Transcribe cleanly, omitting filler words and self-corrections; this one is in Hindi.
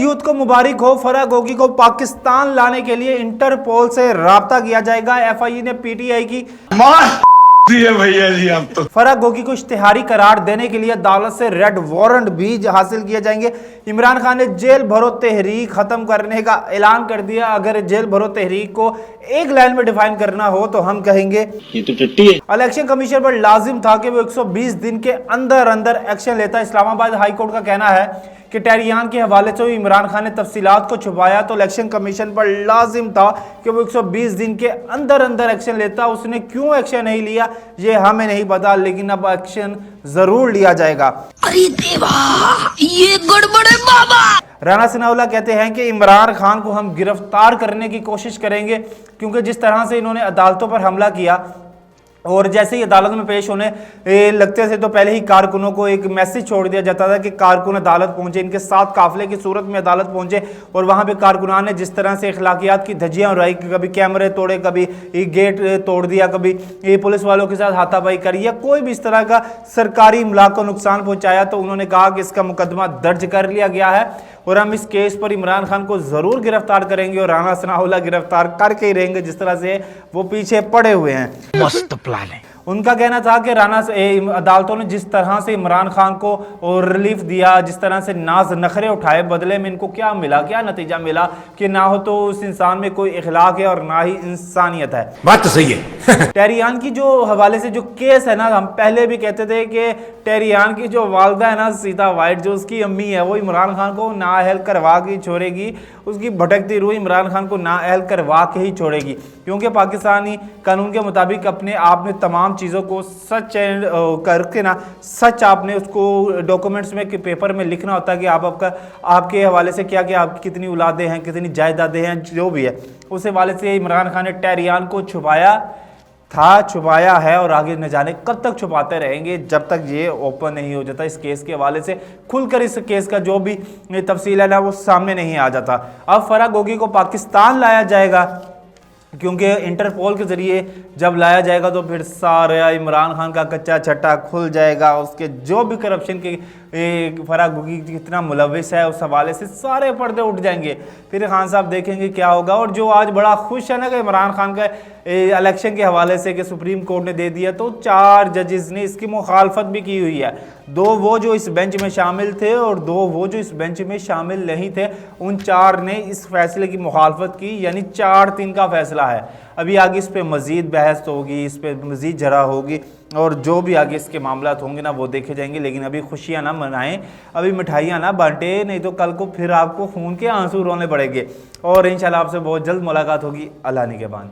यूथ को मुबारक हो। फराह गोगी को पाकिस्तान लाने के लिए इंटरपोल से राब्ता किया जाएगा। एफआई ने पीटीआई की भैया जी आप तो। फराह गोगी को इश्तिहारी करार देने के लिए अदालत से रेड वारंट भी हासिल किए जाएंगे। इमरान खान ने जेल भरो तहरीक खत्म करने का ऐलान कर दिया। अगर जेल भरो तहरीक को एक लाइन में डिफाइन करना हो तो हम कहेंगे ये तो टट्टी है। इलेक्शन कमीशन पर लाजिम था कि वो 120 दिन के अंदर अंदर एक्शन लेता। इस्लामाबाद हाई कोर्ट का कहना है कि टेहरियान के हवाले से इमरान खान ने तफसीलात को छुपाया तो इलेक्शन कमीशन पर लाजिम था कि वो 120 दिन के अंदर अंदर एक्शन लेता। उसने क्यों एक्शन नहीं लिया ये हमें नहीं पता, लेकिन अब एक्शन जरूर लिया जाएगा। अरे देवा, ये गड़बड़ है बाबा। राना सनाउल्लाह कहते हैं कि इमरान खान को हम गिरफ्तार करने की कोशिश करेंगे, क्योंकि जिस तरह से इन्होंने अदालतों पर हमला किया और जैसे ही अदालत में पेश होने लगते थे तो पहले ही कारकुनों को एक मैसेज छोड़ दिया जाता था कि कारकुन अदालत पहुंचे, इनके साथ काफिले की सूरत में अदालत पहुंचे और वहां पे कारकुनान ने जिस तरह से अखलाकियात की धज्जियां उड़ाई, कभी कैमरे तोड़े, कभी गेट तोड़ दिया, कभी पुलिस वालों के साथ हाथापाई करी या कोई भी इस तरह का सरकारी इमलाक को नुकसान पहुंचाया, तो उन्होंने कहा कि इसका मुकदमा दर्ज कर लिया गया है और हम इस केस पर इमरान खान को जरूर गिरफ्तार करेंगे और राना सनाउल्लाह गिरफ्तार करके ही रहेंगे जिस तरह से वो पीछे पड़े हुए हैं। मस्त प्लान है। उनका कहना था कि राना अदालतों ने जिस तरह से इमरान खान को और रिलीफ दिया, जिस तरह से नाज नखरे उठाए, बदले में इनको क्या मिला, क्या नतीजा मिला कि ना हो तो उस इंसान में कोई इखलाक है और ना ही इंसानियत है। बात तो सही है। टेहरियान की जो हवाले से जो केस है ना, हम पहले भी कहते थे कि टेहरियान की जो वालदा है ना सीता वाइट, जो उसकी अम्मी है, वो इमरान खान को नाअहल करवा के छोड़ेगी। उसकी भटकती रूह इमरान खान को नाअहल करवा के ही छोड़ेगी, क्योंकि पाकिस्तानी कानून के मुताबिक अपने आप में तमाम चीज़ों को सच करके ना सच आपने उसको डॉक्यूमेंट्स में पेपर में लिखना होता है कि आपका आपके हवाले से क्या क्या आपकी कितनी औलादें हैं, कितनी जायदादें हैं, जो भी है उस हवाले से इमरान खान ने टेहरियान को छुपाया है और आगे न जाने कब तक छुपाते रहेंगे जब तक ये ओपन नहीं हो जाता। इस केस के हवाले से खुलकर इस केस का जो भी तफसील है ना वो सामने नहीं आ जाता। अब फराह गोगी को पाकिस्तान लाया जाएगा, क्योंकि इंटरपोल के ज़रिए जब लाया जाएगा तो फिर सारा इमरान खान का कच्चा छट्टा खुल जाएगा। उसके जो भी करप्शन के फराह गोगी कितना मुलविस है उस हवाले से सारे पर्दे उठ जाएंगे। फिर खान साहब देखेंगे क्या होगा। और जो आज बड़ा खुश है ना कि इमरान खान का इलेक्शन के हवाले से कि सुप्रीम कोर्ट ने दे दिया, तो 4 जजेस ने इसकी मुखालफत भी की हुई है। 2 वो जो इस बेंच में शामिल थे और 2 वो जो इस बेंच में शामिल नहीं थे। उन 4 ने इस फैसले की मुखालफत की, यानी 4-3 का फैसला है। अभी आगे इस पे मज़ीद बहस होगी, इस पे मज़ीद जरा होगी और जो भी आगे इसके मामलात होंगे ना वो देखे जाएंगे। लेकिन अभी खुशियाँ ना मनाएं, अभी मिठाइयाँ ना बांटे, नहीं तो कल को फिर आपको खून के आंसू रोने पड़ेंगे। और इंशाल्लाह आपसे बहुत जल्द मुलाकात होगी। अल्लाह निगहबान।